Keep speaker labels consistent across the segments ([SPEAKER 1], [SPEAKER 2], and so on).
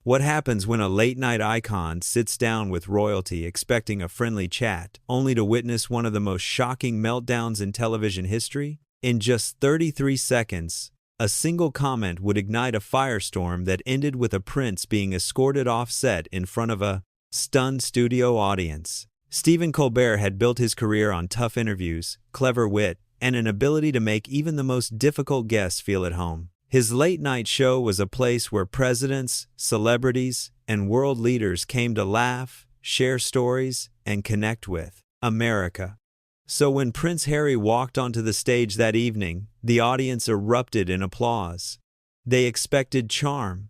[SPEAKER 1] What happens when a late-night icon sits down with royalty expecting a friendly chat, only to witness one of the most shocking meltdowns in television history? In just 33 seconds, a single comment would ignite a firestorm that ended with a prince being escorted off set in front of a stunned studio audience. Stephen Colbert had built his career on tough interviews, clever wit, and an ability to make even the most difficult guests feel at home. His late-night show was a place where presidents, celebrities, and world leaders came to laugh, share stories, and connect with America. So when Prince Harry walked onto the stage that evening, the audience erupted in applause. They expected charm.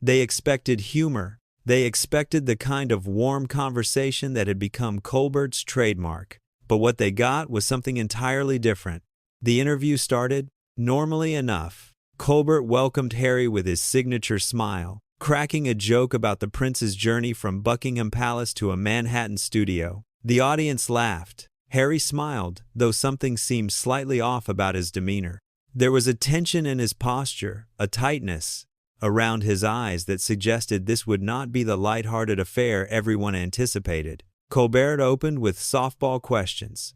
[SPEAKER 1] They expected humor. They expected the kind of warm conversation that had become Colbert's trademark. But what they got was something entirely different. The interview started normally enough. Colbert welcomed Harry with his signature smile, cracking a joke about the prince's journey from Buckingham Palace to a Manhattan studio. The audience laughed. Harry smiled, though something seemed slightly off about his demeanor. There was a tension in his posture, a tightness around his eyes that suggested this would not be the light-hearted affair everyone anticipated. Colbert opened with softball questions.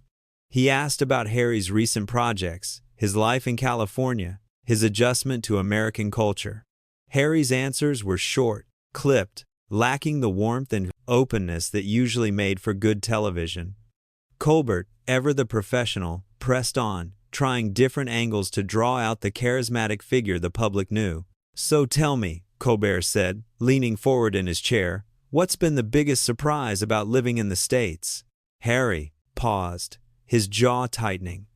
[SPEAKER 1] He asked about Harry's recent projects, his life in California, his adjustment to American culture. Harry's answers were short, clipped, lacking the warmth and openness that usually made for good television. Colbert, ever the professional, pressed on, trying different angles to draw out the charismatic figure the public knew. "So tell me," Colbert said, leaning forward in his chair, "what's been the biggest surprise about living in the States?" Harry paused, his jaw tightening.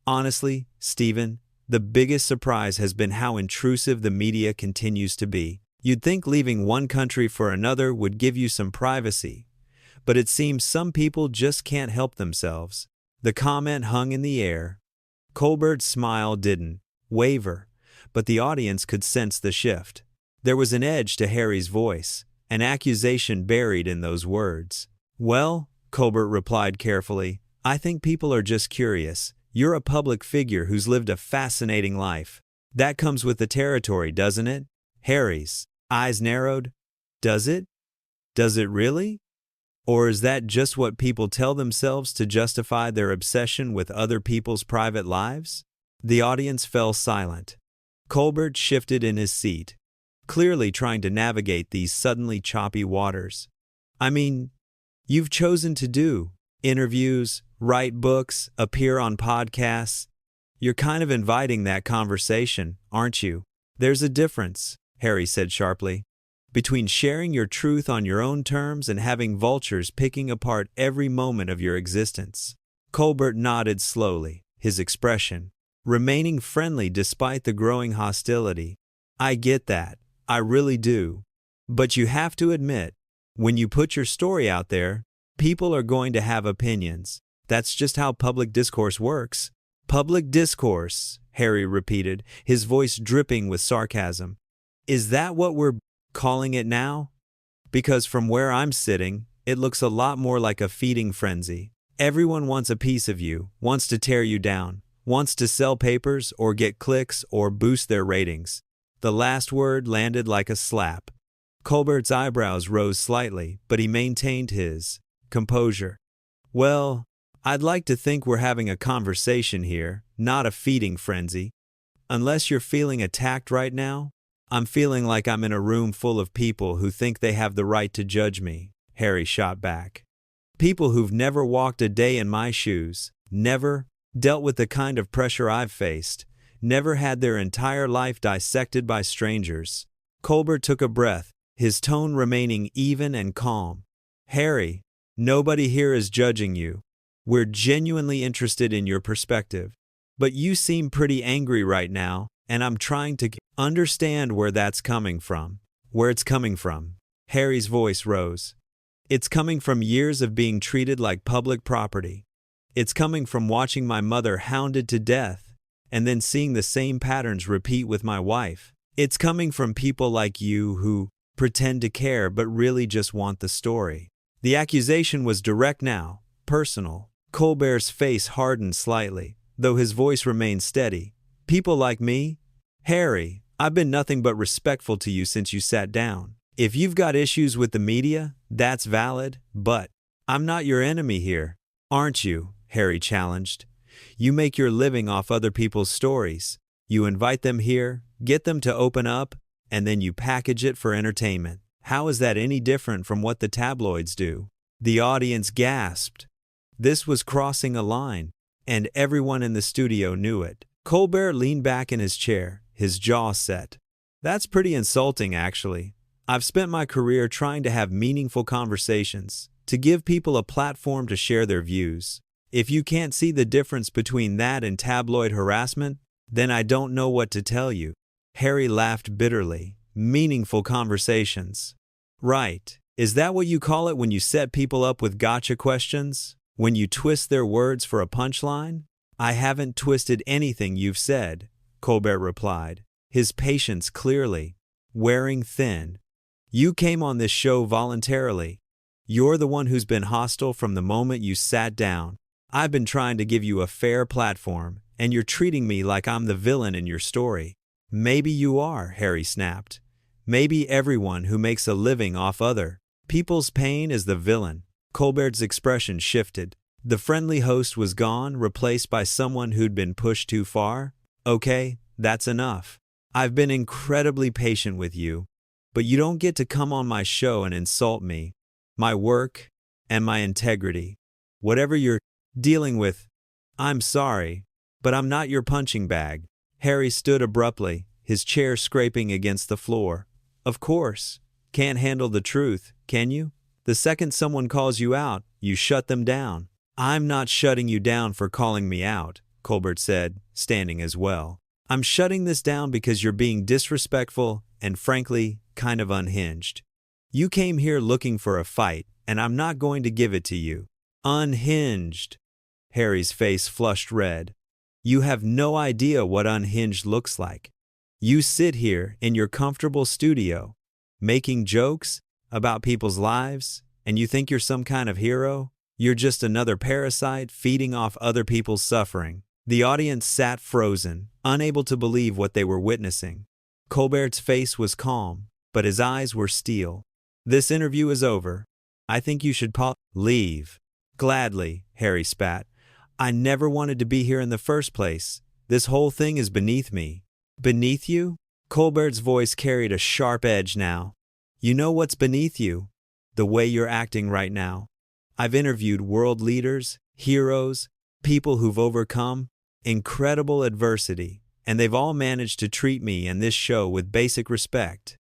[SPEAKER 1] "Honestly, Stephen, the biggest surprise has been how intrusive the media continues to be. You'd think leaving one country for another would give you some privacy, but it seems some people just can't help themselves." The comment hung in the air. Colbert's smile didn't waver, but the audience could sense the shift. There was an edge to Harry's voice, an accusation buried in those words. "Well," Colbert replied carefully, "I think people are just curious. You're a public figure who's lived a fascinating life. That comes with the territory, doesn't it?" Harry's eyes narrowed. "Does it? Does it really? Or is that just what people tell themselves to justify their obsession with other people's private lives?" The audience fell silent. Colbert shifted in his seat, clearly trying to navigate these suddenly choppy waters. "I mean, you've chosen to do interviews, write books, appear on podcasts. You're kind of inviting that conversation, aren't you?" "There's a difference," Harry said sharply, "between sharing your truth on your own terms and having vultures picking apart every moment of your existence." Colbert nodded slowly, his expression remaining friendly despite the growing hostility. "I get that. I really do. But you have to admit, when you put your story out there, people are going to have opinions. That's just how public discourse works." "Public discourse," Harry repeated, his voice dripping with sarcasm. "Is that what we're calling it now? Because from where I'm sitting, it looks a lot more like a feeding frenzy. Everyone wants a piece of you, wants to tear you down, wants to sell papers or get clicks or boost their ratings." The last word landed like a slap. Colbert's eyebrows rose slightly, but he maintained his composure. "Well, I'd like to think we're having a conversation here, not a feeding frenzy. Unless you're feeling attacked right now, I'm feeling like I'm in a room full of people who think they have the right to judge me," Harry shot back. "People who've never walked a day in my shoes, never dealt with the kind of pressure I've faced, never had their entire life dissected by strangers." Colbert took a breath, his tone remaining even and calm. "Harry, nobody here is judging you. We're genuinely interested in your perspective. But you seem pretty angry right now, and I'm trying to understand where that's coming from." "Where it's coming from?" Harry's voice rose. "It's coming from years of being treated like public property. It's coming from watching my mother hounded to death, and then seeing the same patterns repeat with my wife. It's coming from people like you who pretend to care but really just want the story." The accusation was direct now, personal. Colbert's face hardened slightly, though his voice remained steady. "People like me? Harry, I've been nothing but respectful to you since you sat down. If you've got issues with the media, that's valid, but I'm not your enemy here, aren't you? Harry challenged. You make your living off other people's stories. You invite them here, get them to open up, and then you package it for entertainment. How is that any different from what the tabloids do? The audience gasped. This was crossing a line, and everyone in the studio knew it. Colbert leaned back in his chair, his jaw set. That's pretty insulting, actually. I've spent my career trying to have meaningful conversations, to give people a platform to share their views. If you can't see the difference between that and tabloid harassment, then I don't know what to tell you. Harry laughed bitterly. Meaningful conversations. Right. Is that what you call it when you set people up with gotcha questions? When you twist their words for a punchline? I haven't twisted anything you've said, Colbert replied, his patience clearly wearing thin. You came on this show voluntarily. You're the one who's been hostile from the moment you sat down. I've been trying to give you a fair platform, and you're treating me like I'm the villain in your story. Maybe you are, Harry snapped. Maybe everyone who makes a living off other people's pain is the villain. Colbert's expression shifted. The friendly host was gone, replaced by someone who'd been pushed too far. Okay, that's enough. I've been incredibly patient with you, but you don't get to come on my show and insult me, my work, and my integrity. Whatever you're dealing with, I'm sorry, but I'm not your punching bag. Harry stood abruptly, his chair scraping against the floor. Of course. Can't handle the truth, can you? The second someone calls you out, you shut them down. I'm not shutting you down for calling me out, Colbert said, standing as well. I'm shutting this down because you're being disrespectful and, frankly, kind of unhinged. You came here looking for a fight, and I'm not going to give it to you. Unhinged. Harry's face flushed red. You have no idea what unhinged looks like. You sit here in your comfortable studio, making jokes about people's lives, and you think you're some kind of hero? You're just another parasite feeding off other people's suffering. The audience sat frozen, unable to believe what they were witnessing. Colbert's face was calm, but his eyes were steel. This interview is over. I think you should leave. Gladly, Harry spat. I never wanted to be here in the first place. This whole thing is beneath me. Beneath you? Colbert's voice carried a sharp edge now. You know what's beneath you? The way you're acting right now. I've interviewed world leaders, heroes, people who've overcome incredible adversity, and they've all managed to treat me and this show with basic respect.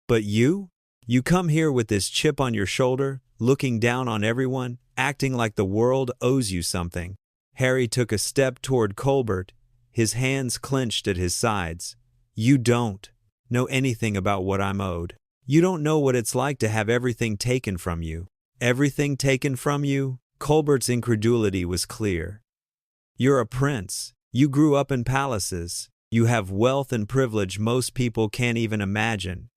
[SPEAKER 1] But you? You come here with this chip on your shoulder, looking down on everyone, acting like the world owes you something. Harry took a step toward Colbert, his hands clenched at his sides. You don't know anything about what I'm owed. You don't know what it's like to have everything taken from you. Everything taken from you? Colbert's incredulity was clear. You're a prince. You grew up in palaces. You have wealth and privilege most people can't even imagine.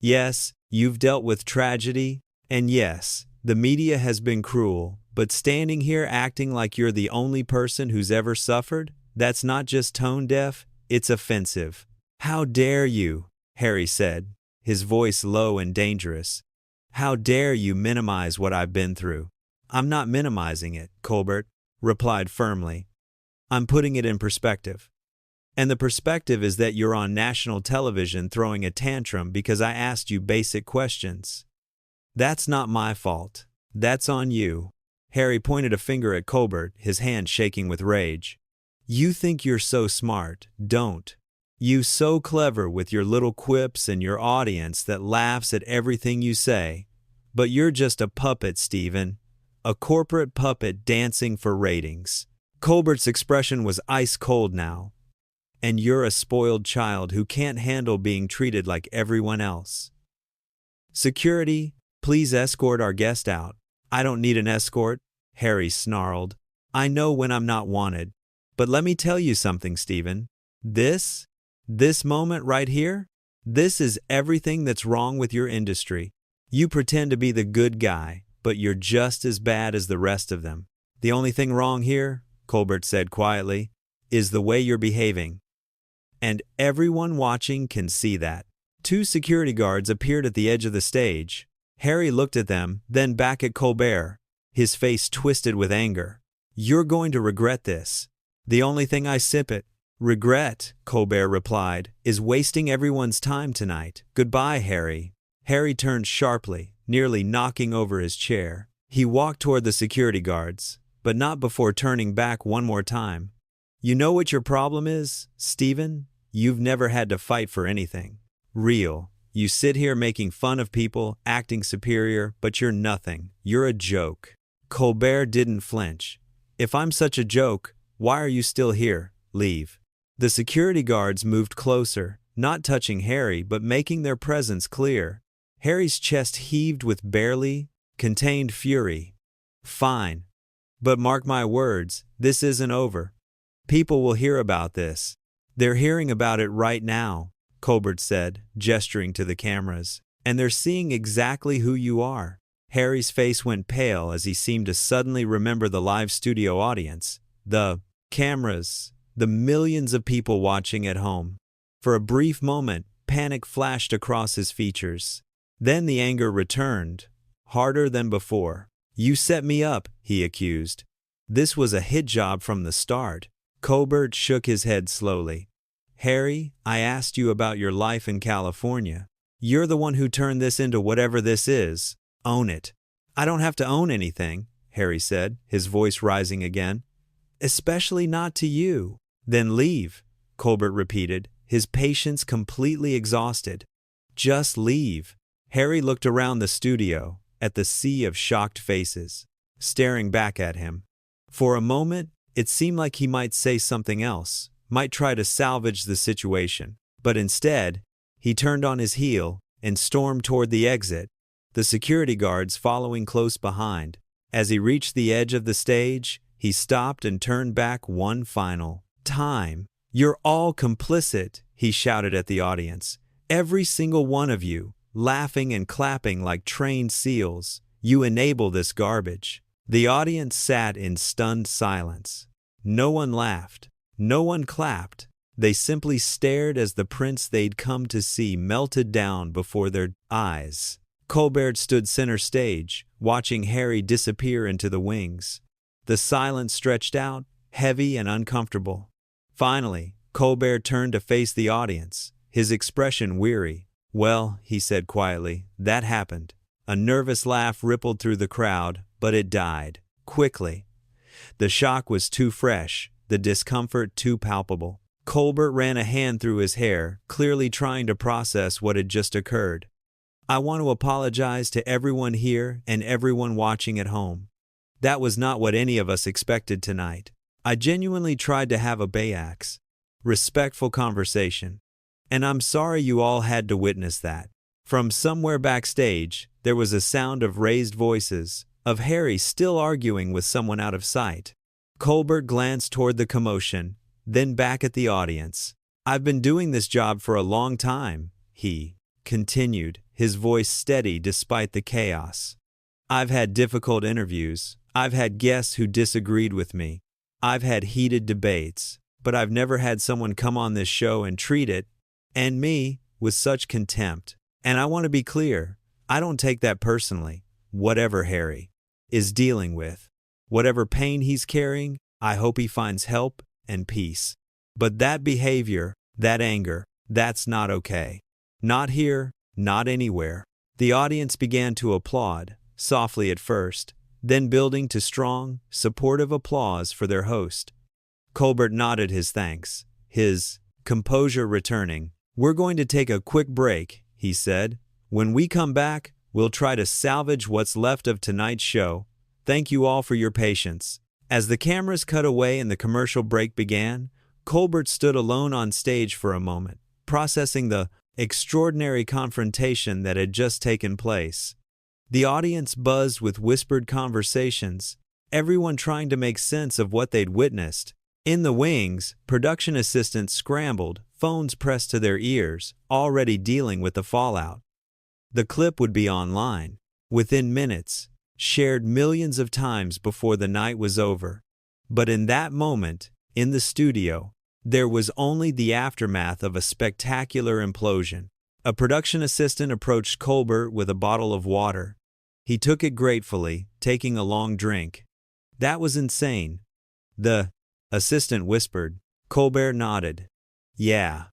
[SPEAKER 1] Yes, you've dealt with tragedy, and yes, the media has been cruel, but standing here acting like you're the only person who's ever suffered? That's not just tone deaf, it's offensive. How dare you? Harry said, his voice low and dangerous. How dare you minimize what I've been through? I'm not minimizing it, Colbert replied firmly. I'm putting it in perspective. And the perspective is that you're on national television throwing a tantrum because I asked you basic questions. That's not my fault. That's on you. Harry pointed a finger at Colbert, his hand shaking with rage. You think you're so smart, don't you? So clever with your little quips and your audience that laughs at everything you say. But you're just a puppet, Stephen. A corporate puppet dancing for ratings. Colbert's expression was ice cold now. And you're a spoiled child who can't handle being treated like everyone else. Security, please escort our guest out. I don't need an escort, Harry snarled. I know when I'm not wanted. But let me tell you something, Stephen. This moment right here, this is everything that's wrong with your industry. You pretend to be the good guy, but you're just as bad as the rest of them. The only thing wrong here, Colbert said quietly, is the way you're behaving. And everyone watching can see that. Two security guards appeared at the edge of the stage. Harry looked at them, then back at Colbert, his face twisted with anger. "You're going to regret this. The only thing I sip it." "Regret," Colbert replied, "is wasting everyone's time tonight. Goodbye, Harry." Harry turned sharply, nearly knocking over his chair. He walked toward the security guards, but not before turning back one more time. "You know what your problem is, Stephen? You've never had to fight for anything real. You sit here making fun of people, acting superior, but you're nothing. You're a joke." Colbert didn't flinch. "If I'm such a joke, why are you still here? Leave." The security guards moved closer, not touching Harry but making their presence clear. Harry's chest heaved with barely contained fury. "Fine. But mark my words, this isn't over. People will hear about this." "They're hearing about it right now," Colbert said, gesturing to the cameras. "And they're seeing exactly who you are." Harry's face went pale as he seemed to suddenly remember the live studio audience, the cameras, the millions of people watching at home. For a brief moment, panic flashed across his features. Then the anger returned, harder than before. "You set me up," he accused. "This was a hit job from the start." Colbert shook his head slowly. "Harry, I asked you about your life in California. You're the one who turned this into whatever this is. Own it." "I don't have to own anything," Harry said, his voice rising again. "Especially not to you." "Then leave," Colbert repeated, his patience completely exhausted. "Just leave." Harry looked around the studio, at the sea of shocked faces, staring back at him. For a moment, it seemed like he might say something else, might try to salvage the situation. But instead, he turned on his heel and stormed toward the exit, the security guards following close behind. As he reached the edge of the stage, he stopped and turned back one final time. "You're all complicit," he shouted at the audience. "Every single one of you, laughing and clapping like trained seals. You enable this garbage." The audience sat in stunned silence. No one laughed. No one clapped. They simply stared as the prince they'd come to see melted down before their eyes. Colbert stood center stage, watching Harry disappear into the wings. The silence stretched out, heavy and uncomfortable. Finally, Colbert turned to face the audience, his expression weary. "Well," he said quietly, "that happened." A nervous laugh rippled through the crowd, but it died quickly. The shock was too fresh, the discomfort too palpable. Colbert ran a hand through his hair, clearly trying to process what had just occurred. "I want to apologize to everyone here and everyone watching at home. That was not what any of us expected tonight. I genuinely tried to have a Bayax, respectful conversation. And I'm sorry you all had to witness that." From somewhere backstage, there was a sound of raised voices, of Harry still arguing with someone out of sight. Colbert glanced toward the commotion, then back at the audience. "I've been doing this job for a long time," he continued, his voice steady despite the chaos. "I've had difficult interviews. I've had guests who disagreed with me. I've had heated debates. But I've never had someone come on this show and treat it, and me, with such contempt. And I want to be clear, I don't take that personally. Whatever Harry is dealing with, whatever pain he's carrying, I hope he finds help and peace. But that behavior, that anger, that's not okay. Not here, not anywhere." The audience began to applaud, softly at first, then building to strong, supportive applause for their host. Colbert nodded his thanks, his composure returning. "We're going to take a quick break," he said. "When we come back, we'll try to salvage what's left of tonight's show. Thank you all for your patience." As the cameras cut away and the commercial break began, Colbert stood alone on stage for a moment, processing the extraordinary confrontation that had just taken place. The audience buzzed with whispered conversations, everyone trying to make sense of what they'd witnessed. In the wings, production assistants scrambled, phones pressed to their ears, already dealing with the fallout. The clip would be online within minutes, shared millions of times before the night was over. But in that moment, in the studio, there was only the aftermath of a spectacular implosion. A production assistant approached Colbert with a bottle of water. He took it gratefully, taking a long drink. "That was insane," the assistant whispered. Colbert nodded. Yeah,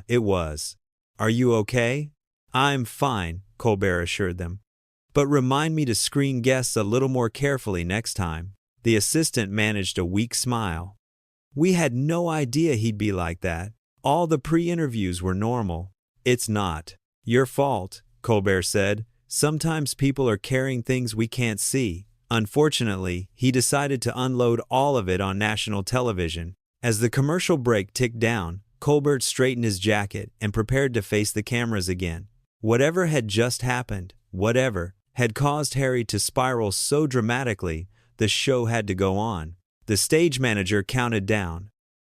[SPEAKER 1] it was. "Are you okay?" "I'm fine," Colbert assured them. "But remind me to screen guests a little more carefully next time." The assistant managed a weak smile. "We had no idea he'd be like that. All the pre-interviews were normal." "It's not your fault," Colbert said. "Sometimes people are carrying things we can't see." Unfortunately, he decided to unload all of it on national television. As the commercial break ticked down, Colbert straightened his jacket and prepared to face the cameras again. Whatever had just happened, whatever, had caused Harry to spiral so dramatically, the show had to go on. The stage manager counted down.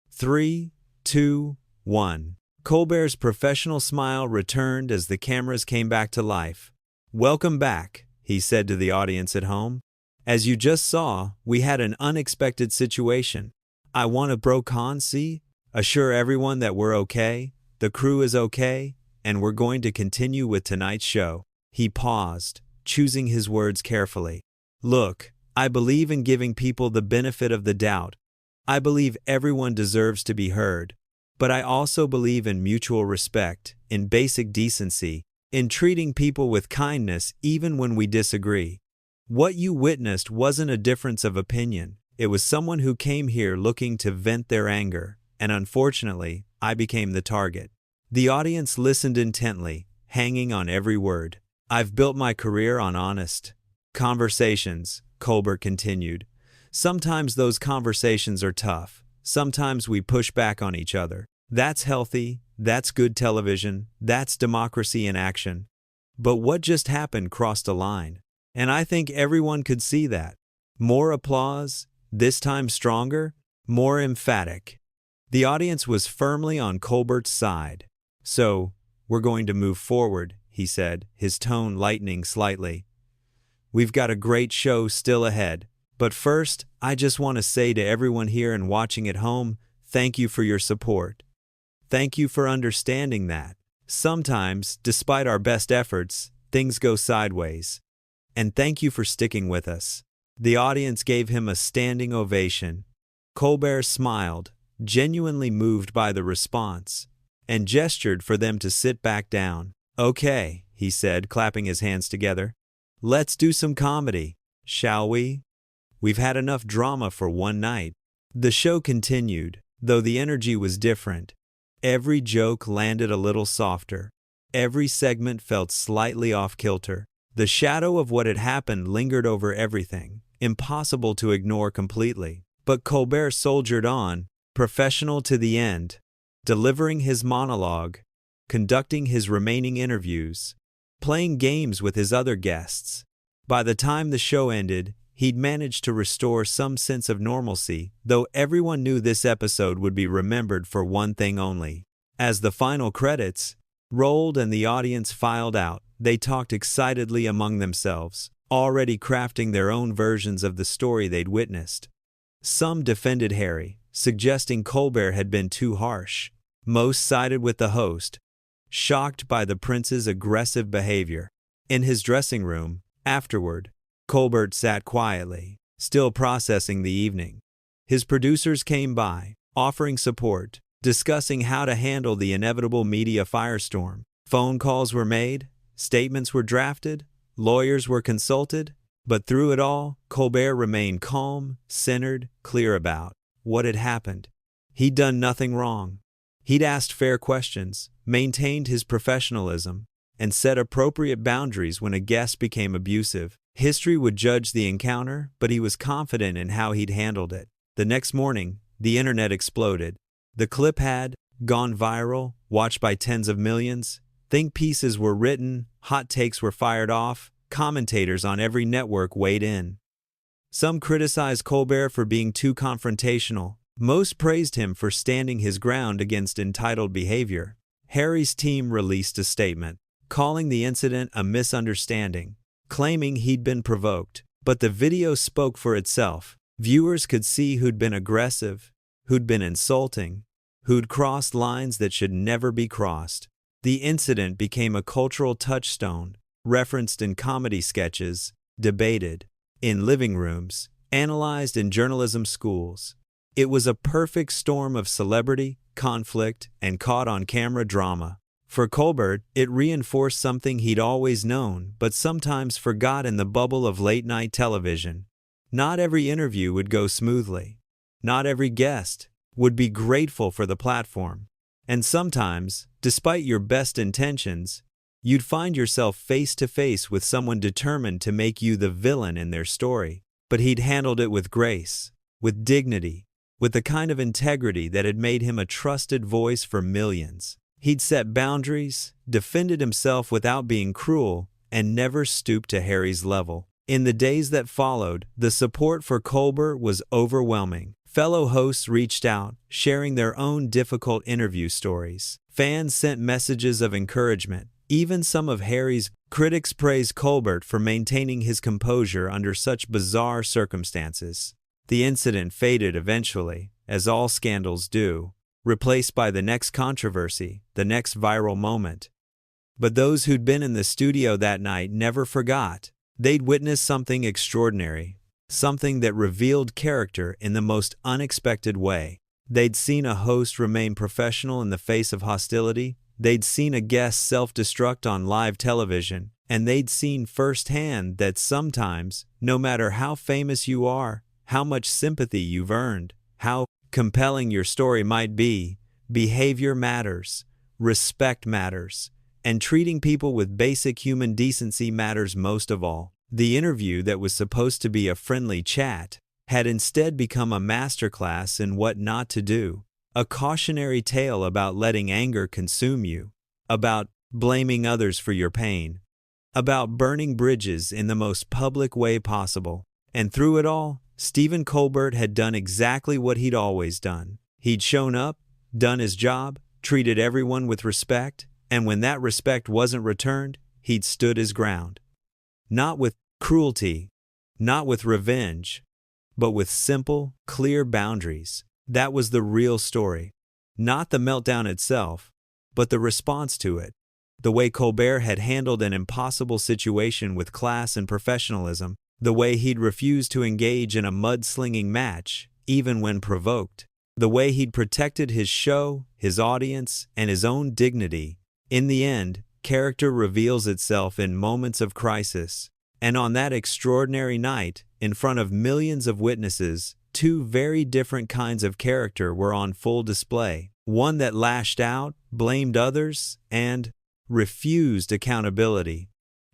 [SPEAKER 1] 3, 2, 1. Colbert's professional smile returned as the cameras came back to life. "Welcome back," he said to the audience at home. "As you just saw, we had an unexpected situation. I want to assure everyone that we're okay, the crew is okay, and we're going to continue with tonight's show." He paused, choosing his words carefully. "Look, I believe in giving people the benefit of the doubt. I believe everyone deserves to be heard. But I also believe in mutual respect, in basic decency, in treating people with kindness even when we disagree. What you witnessed wasn't a difference of opinion. It was someone who came here looking to vent their anger, and unfortunately, I became the target." The audience listened intently, hanging on every word. "I've built my career on honest conversations," Colbert continued. "Sometimes those conversations are tough. Sometimes we push back on each other. That's healthy, that's good television, that's democracy in action. But what just happened crossed a line. And I think everyone could see that. More applause, this time stronger, more emphatic." The audience was firmly on Colbert's side. "So, we're going to move forward," he said, his tone lightening slightly. "We've got a great show still ahead. But first, I just want to say to everyone here and watching at home, thank you for your support. Thank you for understanding that sometimes, despite our best efforts, things go sideways. And thank you for sticking with us." The audience gave him a standing ovation. Colbert smiled, genuinely moved by the response, and gestured for them to sit back down. "Okay," he said, clapping his hands together. "Let's do some comedy, shall we? We've had enough drama for one night." The show continued, though the energy was different. Every joke landed a little softer. Every segment felt slightly off-kilter. The shadow of what had happened lingered over everything, impossible to ignore completely. But Colbert soldiered on, professional to the end, delivering his monologue, conducting his remaining interviews, playing games with his other guests. By the time the show ended, he'd managed to restore some sense of normalcy, though everyone knew this episode would be remembered for one thing only. As the final credits rolled and the audience filed out, they talked excitedly among themselves, already crafting their own versions of the story they'd witnessed. Some defended Harry, suggesting Colbert had been too harsh. Most sided with the host, shocked by the prince's aggressive behavior. In his dressing room, afterward, Colbert sat quietly, still processing the evening. His producers came by, offering support, discussing how to handle the inevitable media firestorm. Phone calls were made, statements were drafted, lawyers were consulted, but through it all, Colbert remained calm, centered, clear about what had happened. He'd done nothing wrong. He'd asked fair questions, maintained his professionalism, and set appropriate boundaries when a guest became abusive. History would judge the encounter, but he was confident in how he'd handled it. The next morning, the internet exploded. The clip had gone viral, watched by tens of millions. Think pieces were written, hot takes were fired off, commentators on every network weighed in. Some criticized Colbert for being too confrontational. Most praised him for standing his ground against entitled behavior. Harry's team released a statement, calling the incident a misunderstanding, claiming he'd been provoked. But the video spoke for itself. Viewers could see who'd been aggressive, who'd been insulting, who'd crossed lines that should never be crossed. The incident became a cultural touchstone, referenced in comedy sketches, debated in living rooms, analyzed in journalism schools. It was a perfect storm of celebrity, conflict, and caught-on-camera drama. For Colbert, it reinforced something he'd always known but sometimes forgot in the bubble of late-night television. Not every interview would go smoothly. Not every guest would be grateful for the platform. And sometimes, despite your best intentions, you'd find yourself face to face with someone determined to make you the villain in their story. But he'd handled it with grace, with dignity, with the kind of integrity that had made him a trusted voice for millions. He'd set boundaries, defended himself without being cruel, and never stooped to Harry's level. In the days that followed, the support for Colbert was overwhelming. Fellow hosts reached out, sharing their own difficult interview stories. Fans sent messages of encouragement. Even some of Harry's critics praised Colbert for maintaining his composure under such bizarre circumstances. The incident faded eventually, as all scandals do, replaced by the next controversy, the next viral moment. But those who'd been in the studio that night never forgot. They'd witnessed something extraordinary, something that revealed character in the most unexpected way. They'd seen a host remain professional in the face of hostility. They'd seen a guest self-destruct on live television. And they'd seen firsthand that sometimes, no matter how famous you are, how much sympathy you've earned, how compelling your story might be, behavior matters, respect matters, and treating people with basic human decency matters most of all. The interview that was supposed to be a friendly chat had instead become a masterclass in what not to do, a cautionary tale about letting anger consume you, about blaming others for your pain, about burning bridges in the most public way possible. And through it all, Stephen Colbert had done exactly what he'd always done. He'd shown up, done his job, treated everyone with respect, and when that respect wasn't returned, he'd stood his ground. Not with cruelty, not with revenge, but with simple, clear boundaries. That was the real story. Not the meltdown itself, but the response to it. The way Colbert had handled an impossible situation with class and professionalism. The way he'd refused to engage in a mudslinging match, even when provoked. The way he'd protected his show, his audience, and his own dignity. In the end, character reveals itself in moments of crisis. And on that extraordinary night, in front of millions of witnesses, two very different kinds of character were on full display. One that lashed out, blamed others, and refused accountability.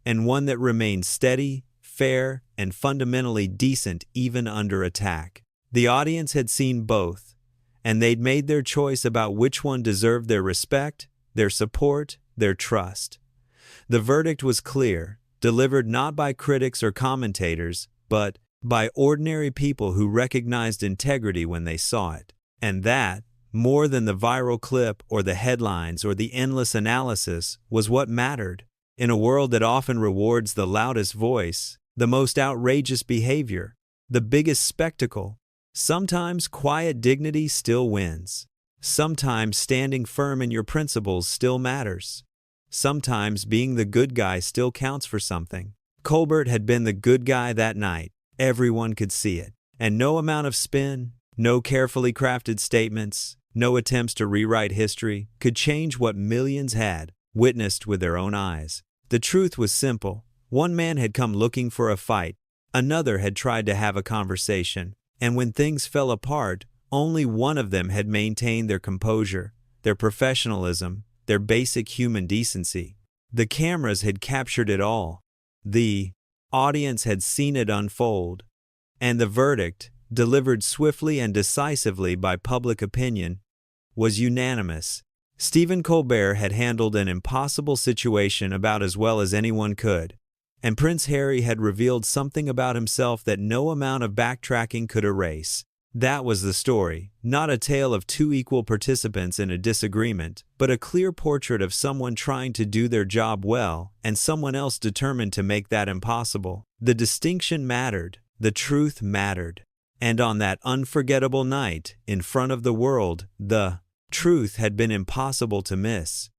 [SPEAKER 1] And one that remained steady, fair, and fundamentally decent even under attack. The audience had seen both, and they'd made their choice about which one deserved their respect, their support, their trust. The verdict was clear, delivered not by critics or commentators, but by ordinary people who recognized integrity when they saw it. And that, more than the viral clip or the headlines or the endless analysis, was what mattered. In a world that often rewards the loudest voice, the most outrageous behavior, the biggest spectacle, sometimes quiet dignity still wins. Sometimes standing firm in your principles still matters. Sometimes being the good guy still counts for something. Colbert had been the good guy that night. Everyone could see it. And no amount of spin, no carefully crafted statements, no attempts to rewrite history could change what millions had witnessed with their own eyes. The truth was simple. One man had come looking for a fight. Another had tried to have a conversation. And when things fell apart, only one of them had maintained their composure, their professionalism, their basic human decency. The cameras had captured it all. The audience had seen it unfold. And the verdict, delivered swiftly and decisively by public opinion, was unanimous. Stephen Colbert had handled an impossible situation about as well as anyone could. And Prince Harry had revealed something about himself that no amount of backtracking could erase. That was the story, not a tale of two equal participants in a disagreement, but a clear portrait of someone trying to do their job well and someone else determined to make that impossible. The distinction mattered, the truth mattered. And on that unforgettable night, in front of the world, the truth had been impossible to miss.